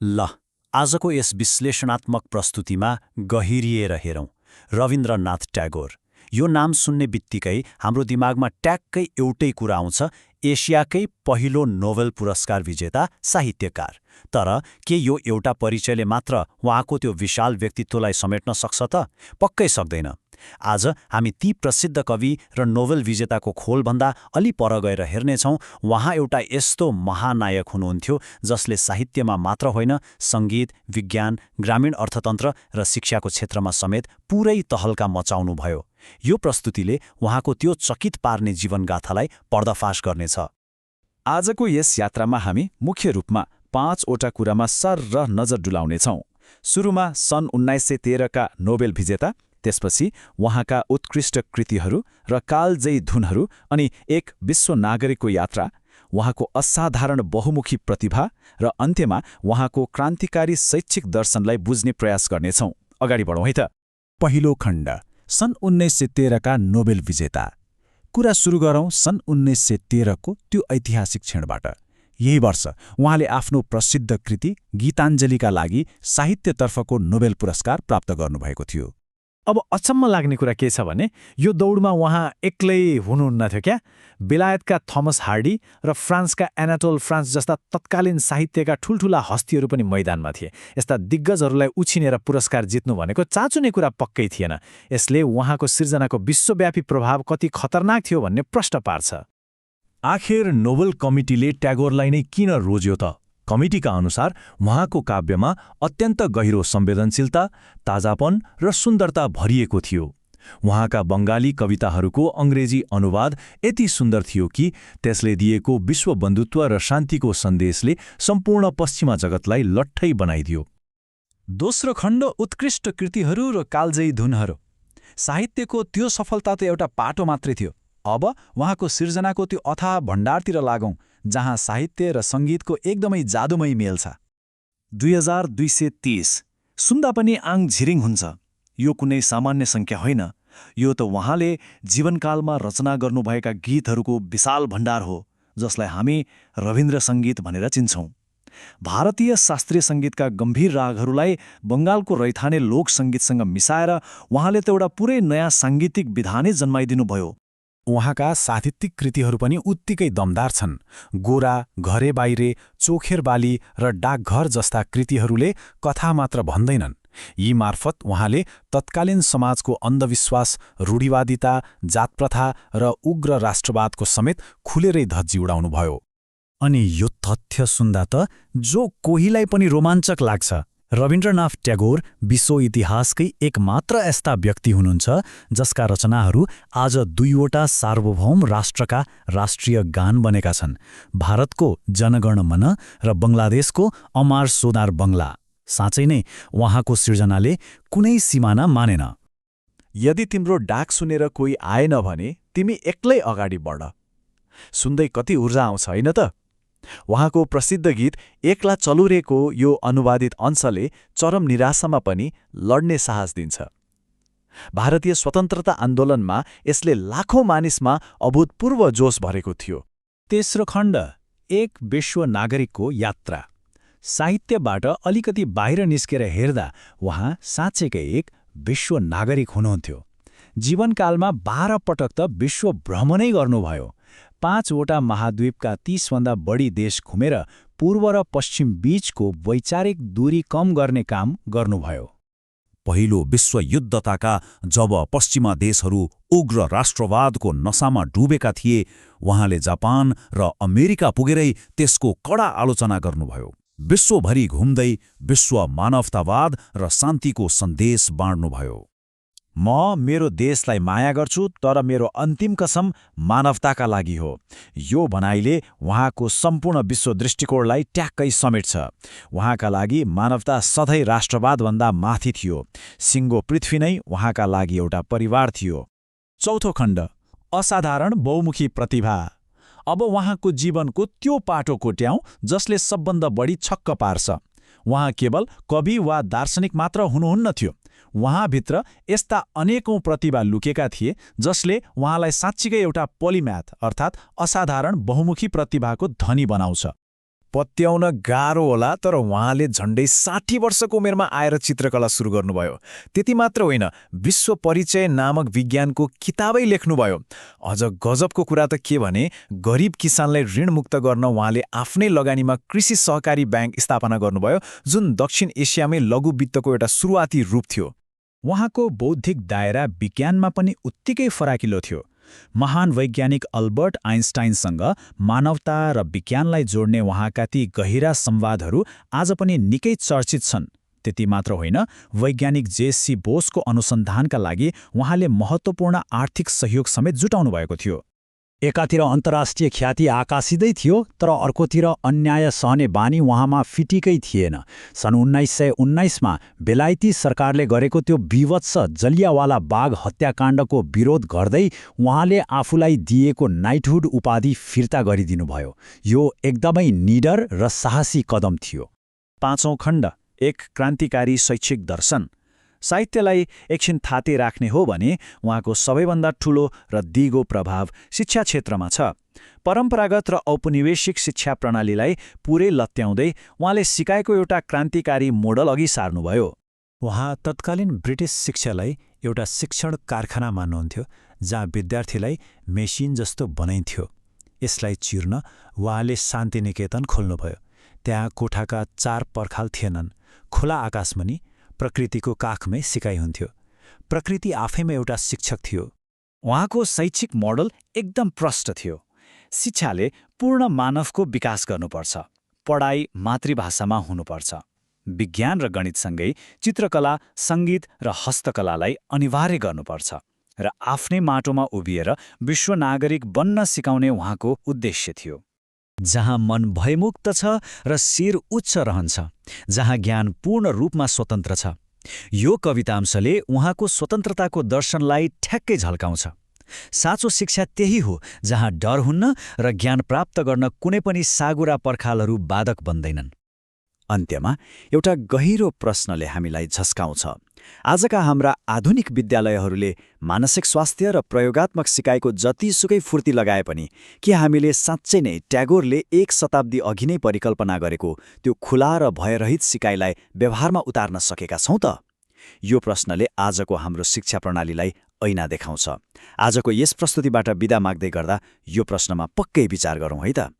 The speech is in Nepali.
ल, आजको यस विश्लेषणात्मक प्रस्तुतिमा गहिरिएर हेरौँ। रविन्द्रनाथ ट्यागोर। यो नाम सुन्ने बित्तिकै हाम्रो दिमागमा ट्याक्कै एउटै कुरा आउँछ, एसियाकै पहिलो नोबेल पुरस्कार विजेता साहित्यकार। तर के यो एउटा परिचयले मात्र उहाँको त्यो विशाल व्यक्तित्वलाई समेट्न सक्छ त? पक्कै सक्दैन। आज हामी ती प्रसिद्ध कवि र नोबेल विजेताको खोलभन्दा अलि पर गएर हेर्नेछौँ। उहाँ एउटा यस्तो महानायक हुनुहुन्थ्यो जसले साहित्यमा मात्र होइन, सङ्गीत, विज्ञान, ग्रामीण अर्थतन्त्र र शिक्षाको क्षेत्रमा समेत पुरै तहल्का मचाउनुभयो। यो प्रस्तुतिले उहाँको त्यो चकित पार्ने जीवनगाथालाई पर्दाफास गर्नेछ। आजको यस यात्रामा हामी मुख्य रूपमा 5वटा कुरामा सरर नजर डुलाउनेछौँ। सुरुमा सन् 1913 का नोबेल विजेता, त्यसपछि उहाँका उत्कृष्ट कृतिहरू र कालजयी धुनहरू, अनि एक विश्व नागरिकको यात्रा, उहाँको असाधारण बहुमुखी प्रतिभा र अन्त्यमा उहाँको क्रान्तिकारी शैक्षिक दर्शनलाई बुझ्ने प्रयास गर्नेछौँ। अगाडि बढौँ है त। पहिलो खण्ड, सन् 1913 का नोबेल विजेता। कुरा सुरु गरौँ सन् 1913 को त्यो ऐतिहासिक क्षणबाट। यही वर्ष उहाँले आफ्नो प्रसिद्ध कृति गीताञ्जलीका लागि साहित्यतर्फको नोबेल पुरस्कार प्राप्त गर्नुभएको थियो। अब अचम्म लाग्ने कुरा के छ भने यो दौडमा उहाँ एक्लै हुनुहुन्न थियो क्या। बेलायतका थमस हार्डी र फ्रान्सका एनाटोल फ्रान्स जस्ता तत्कालीन साहित्यका ठूल्ठूला हस्तीहरू पनि मैदानमा थिए। यस्ता दिग्गजहरूलाई उछिनेर पुरस्कार जित्नु भनेको चाचुने कुरा पक्कै थिएन। यसले उहाँको सिर्जनाको विश्वव्यापी प्रभाव कति खतरनाक थियो भन्ने प्रश्न पार्छ। आखिर नोबेल कमिटीले ट्यागोरलाई नै किन रोज्यो त? कमिटीका अनुसार उहाँको काव्यमा अत्यन्त गहिरो संवेदनशीलता, ताजापन र सुन्दरता भरिएको थियो। उहाँका बङ्गाली कविताहरूको अङ्ग्रेजी अनुवाद यति सुन्दर थियो कि त्यसले दिएको विश्व बन्धुत्व र शान्तिको सन्देशले सम्पूर्ण पश्चिमा जगतलाई लट्ठै बनाइदियो। दोस्रो खण्ड, उत्कृष्ट कृतिहरू र कालजयी धुनहरू। साहित्यको त्यो सफलता त एउटा पाटो मात्रै थियो। अब उहाँको सिर्जनाको त्यो अथाह भण्डारतिर लागौँ, जहाँ साहित्य र सङ्गीतको एकदमै जादुमयी मेल छ। 2230 सुन्दा पनि आङ झिरिङ हुन्छ। यो कुनै सामान्य सङ्ख्या होइन। यो त उहाँले जीवनकालमा रचना गर्नुभएका गीतहरूको विशाल भण्डार हो, जसलाई हामी रविन्द्र सङ्गीत भनेर चिन्छौँ। भारतीय शास्त्रीय सङ्गीतका गम्भीर रागहरूलाई बङ्गालको रैथाने लोक सङ्गीतसँग मिसाएर उहाँले त एउटा पुरै नयाँ साङ्गीतिक विधानै जन्माइदिनुभयो। उहाँका साहित्यिक कृतिहरू पनि उत्तिकै दमदार छन्। गोरा, घरे बाहिरे, चोखेर बाली र डाकघर जस्ता कृतिहरूले कथा मात्र भन्दैनन्। यी मार्फत उहाँले तत्कालीन समाजको अन्धविश्वास, रूढिवादिता, जातप्रथा र उग्र राष्ट्रवादको समेत खुलेरै धज्जी उडाउनुभयो। अनि यो तथ्य सुन्दा त जो कोहीलाई पनि रोमाञ्चक लाग्छ। रविन्द्रनाथ ट्यागोर विश्व इतिहासकै एकमात्र यस्ता व्यक्ति हुनुहुन्छ जसका रचनाहरू आज 2वटा सार्वभौम राष्ट्रका राष्ट्रिय गान बनेका छन्, भारतको जनगण मन र बङ्गलादेशको अमार सोनार बङ्गला। साँच्चै नै उहाँको सिर्जनाले कुनै सिमाना मानेन। यदि तिम्रो डाक सुनेर कोही आएन भने तिमी एक्लै अगाडि बढ। सुन्दै कति ऊर्जा आउँछ होइन त? उहाँको प्रसिद्ध गीत एक्ला चलुरेको यो अनुवादित अंशले चरम निराशामा पनि लड्ने साहस दिन्छ। भारतीय स्वतन्त्रता आन्दोलनमा यसले लाखौं मानिसमा अभूतपूर्व जोश भरेको थियो। तेस्रो खण्ड, एक विश्व नागरिकको यात्रा। साहित्यबाट अलिकति बाहिर निस्केर हेर्दा उहाँ साँच्चैकै एक विश्व नागरिक हुनुहुन्थ्यो। जीवनकालमा 12 पटक त विश्व भ्रमणै गर्नुभयो। 5वटा महाद्वीपका 30भन्दा बढी देश घुमेर पूर्व र पश्चिम बीचको वैचारिक दूरी कम गर्ने काम गर्नुभयो। पहिलो विश्वयुद्धताका जब पश्चिमा देशहरू उग्र राष्ट्रवादको नशामा डुबेका थिए, उहाँले जापान र अमेरिका पुगेरै त्यसको कडा आलोचना गर्नुभयो। विश्वभरि घुम्दै विश्व मानवतावाद र शान्तिको सन्देश बाँड्नुभयो। म मेरो देशलाई माया गर्छु, तर मेरो अन्तिम कसम मानवताका लागि हो। यो भनाइले उहाँको सम्पूर्ण विश्व दृष्टिकोणलाई ट्याक्कै समेट्छ। उहाँका लागि मानवता सधैँ राष्ट्रवादभन्दा माथि थियो। सिङ्गो पृथ्वी नै उहाँका लागि एउटा परिवार थियो। चौथो खण्ड, असाधारण बहुमुखी प्रतिभा। अब उहाँको जीवनको त्यो पाटो कोट्याउँ जसले सबभन्दा बढी छक्क पार्छ। उहाँ केवल कवि वा दार्शनिक मात्र हुनुहुन्न थियो। उहाँभित्र यस्ता अनेकौं प्रतिभा लुकेका थिए जसले उहाँलाई साँच्चीकै एउटा पोलिम्याथ अर्थात् असाधारण बहुमुखी प्रतिभाको धनी बनाउँछ। पत्याउन गाह्रो होला, तर उहाँले झन्डै 60 वर्षको उमेरमा आएर चित्रकला सुरु गर्नुभयो। त्यति मात्र होइन, विश्व परिचय नामक विज्ञानको किताबै लेख्नुभयो। अझ गजबको कुरा त के भने, गरिब किसानलाई ऋणमुक्त गर्न उहाँले आफ्नै लगानीमा कृषि सहकारी ब्याङ्क स्थापना गर्नुभयो, जुन दक्षिण एसियामै लघु वित्तको एउटा सुरुवाती रूप थियो। उहाँको बौद्धिक दायरा विज्ञानमा पनि उत्तिकै फराकिलो थियो। महान वैज्ञानिक अल्बर्ट आइन्स्टाइनसँग मानवता र विज्ञानलाई जोड्ने उहाँका ती गहिरा संवादहरू आज पनि निकै चर्चित छन्। त्यति मात्र होइन, वैज्ञानिक जे.सी. बोसको अनुसन्धानका लागि उहाँले महत्त्वपूर्ण आर्थिक सहयोग समेत जुटाउनु भएको थियो। एकातिर अन्तर्राष्ट्रिय ख्याति आकाशिँदै थियो, तर अर्कोतिर अन्याय सहने बानी उहाँमा फिटिकै थिएन। सन् 1919मा बेलायती सरकारले गरेको त्यो विवत्स जलियावाला बाग हत्याकाण्डको विरोध गर्दै उहाँले आफूलाई दिएको नाइटहुड उपाधि फिर्ता गरिदिनुभयो। यो एकदमै निडर र साहसी कदम थियो। 5औं खण्ड, एक क्रान्तिकारी शैक्षिक दर्शन। साहित्यलाई एकछिन थाते राख्ने हो भने उहाँको सबैभन्दा ठूलो र दिगो प्रभाव शिक्षा क्षेत्रमा छ। परम्परागत र औपनिवेशिक शिक्षा प्रणालीलाई पुरै लत्याउँदै उहाँले सिकाएको एउटा क्रान्तिकारी मोडल अघि सार्नुभयो। उहाँ तत्कालीन ब्रिटिस शिक्षालाई एउटा शिक्षण कारखाना मान्नुहुन्थ्यो, जहाँ विद्यार्थीलाई मेसिन जस्तो बनाइन्थ्यो। यसलाई चिर्न उहाँले शान्तिनिकेतन खोल्नुभयो। त्यहाँ कोठाका 4 पर्खाल थिएनन्। खुला आकाशमुनि प्रकृतिको काखमै सिकाइ हुन्थ्यो। प्रकृति आफैमा एउटा शिक्षक थियो। उहाँको शैक्षिक मोडल एकदम प्रष्ट थियो। शिक्षाले पूर्ण मानवको विकास गर्नुपर्छ। पढाइ मातृभाषामा हुनुपर्छ। विज्ञान र गणितसँगै चित्रकला, सङ्गीत र हस्तकलालाई अनिवार्य गर्नुपर्छ र आफ्नै माटोमा उभिएर विश्व नागरिक बन्न सिकाउने उहाँको उद्देश्य थियो। जहाँ मन भयमुक्त छ र शिर उच्च रहन्छ, जहाँ ज्ञान पूर्ण रूपमा स्वतन्त्र छ। यो कवितांशले उहाँको स्वतन्त्रताको दर्शनलाई ठ्याक्कै झल्काउँछ। साँचो शिक्षा त्यही हो जहाँ डर हुन्न र ज्ञान प्राप्त गर्न कुनै पनि सागुरा पर्खालहरू बाधक बन्दैनन्। अन्त्यमा एउटा गहिरो प्रश्नले हामीलाई झस्काउँछ। आजका हाम्रा आधुनिक विद्यालयहरूले मानसिक स्वास्थ्य र प्रयोगात्मक सिकाइको जतिसुकै फुर्ती लगाए पनि के हामीले साँच्चै नै ट्यागोरले 1 शताब्दी अघि नै परिकल्पना गरेको त्यो खुला र भयरहित सिकाइलाई व्यवहारमा उतार्न सकेका छौँ त? यो प्रश्नले आजको हाम्रो शिक्षा प्रणालीलाई ऐना देखाउँछ। आजको यस प्रस्तुतिबाट बिदा माग्दै गर्दा यो प्रश्नमा पक्कै विचार गरौँ है त।